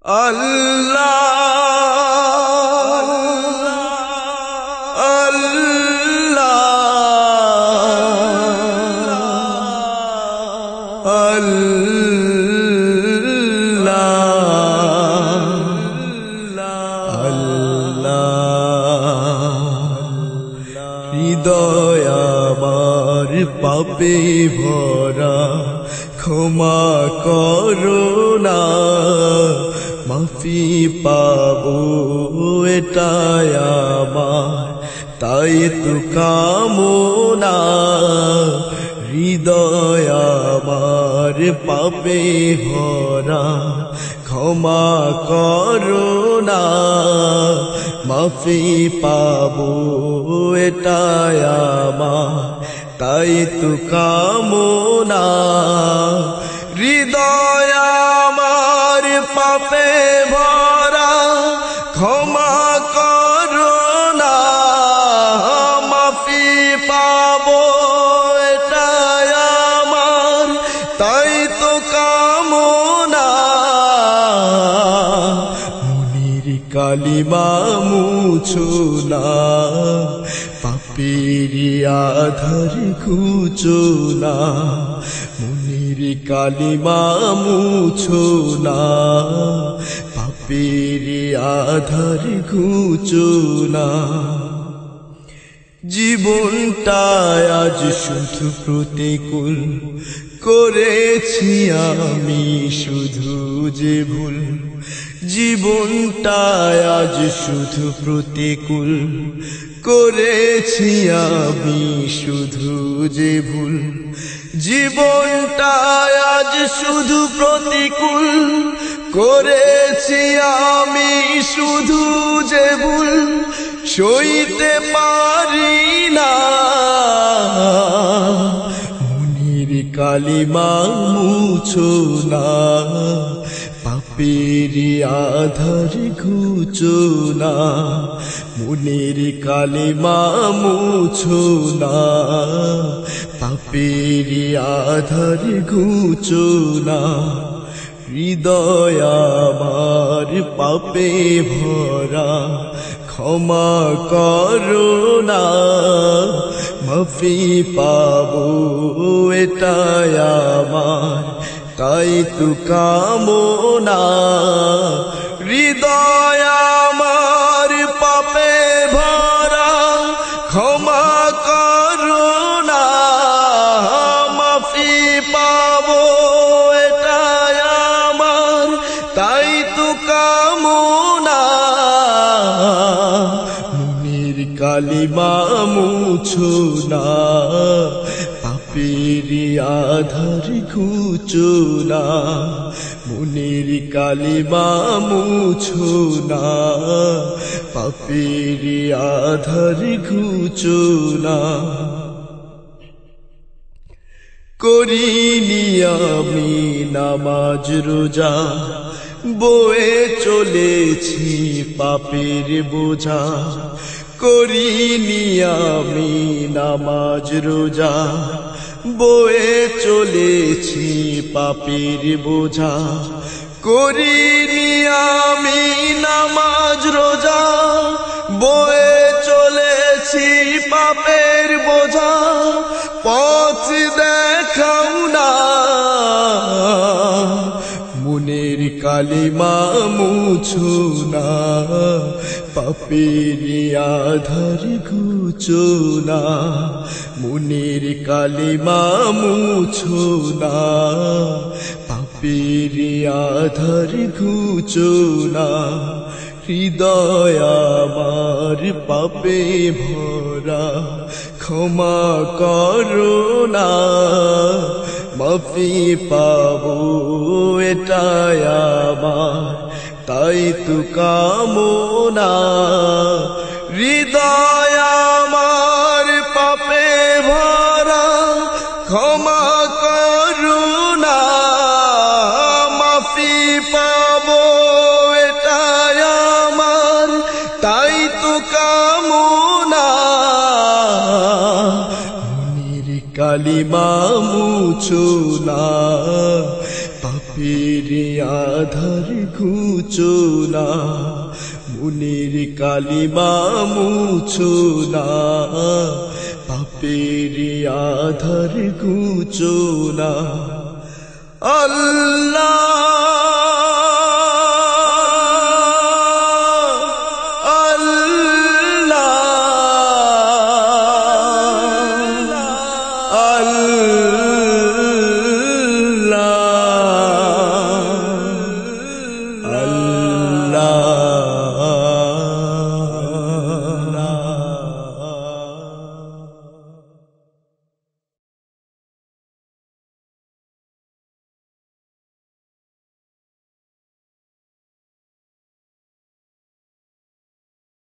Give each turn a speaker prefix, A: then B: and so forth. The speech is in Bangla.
A: আল্লাহ আল্লাহ আল্লাহ আল্লাহ হৃদয় আমার পাপে ভরা ক্ষমা করো না মাফি পাবো এটাই আমার তাই তো কামনা হৃদয় আমার পাপে ভরা ক্ষমা করো না মাফি পাবো এটাই আমার তাই তো কামনা হৃদয় আমার পাপে ভরা ক্ষমা করো না মাফি পাবো এটাই আমার তাই তো কামনা মুনির কালিমা মুছো না পাপের আধার ঘুচো না মুনির কালিমা মুছো না পাপের আধার ঘুচো না জীবনটা আজ শুধু প্রতিকূল করেছি আমি শুধু যে ভুল জীবনটা আজ শুধু প্রতিকূল করেছি আমি শুধু যে ভুল জীবনটা আজ শুধু প্রতিকূল করেছি আমি শুধু যে ভুল সইতে পারি না মুনির কালিমা মুছো না পাপের আধার ঘুচো না মুনির কালিমা মুছো না পাপের আধার ঘুচো না হৃদয় আমার পাপে ভরা ক্ষমা করো না মাফি পাবো এটাই আমার তাই তো কামনা হৃদয় আমার পাপে ভরা ক্ষমা করো না মাফি পাবো এটাই আমার তাই তো কামনা মুনির কালিমা মুছো না পাপের আধার ঘুচো না মুনির কালিমা মুছো না পাপের আধার ঘুচো না করিনি আমি নামাজ রোজা বয়ে চলেছি পাপের বোঝা করিনি আমি নামাজ রোজা বয়ে চলেছি পাপের বোঝা করিনি আমি নামাজ রোজা বয়ে চলেছি পাপের বোঝা পথ দেখাও না মুনির কালিমা মুছো না পাপের আধার ঘুচো না মুনির কালিমা মুছো না পাপের আধার ঘুচো না হৃদয় আমার পাপে ভরা ক্ষমা করো না মাফি পাবো এটাই আমার তাই তো কামনা হৃদয় আমার পাপে ভরা ক্ষমা করো না মাফি পাবো এটাই আমার তাই তো কামনা মুনির কালিমা মুছো না পাপের পাপের আধার ঘুচো না, মনের কালিমা মুছো না, পাপের আধার ঘুচো না। আল্লাহ আল্লাহ আল্লাহ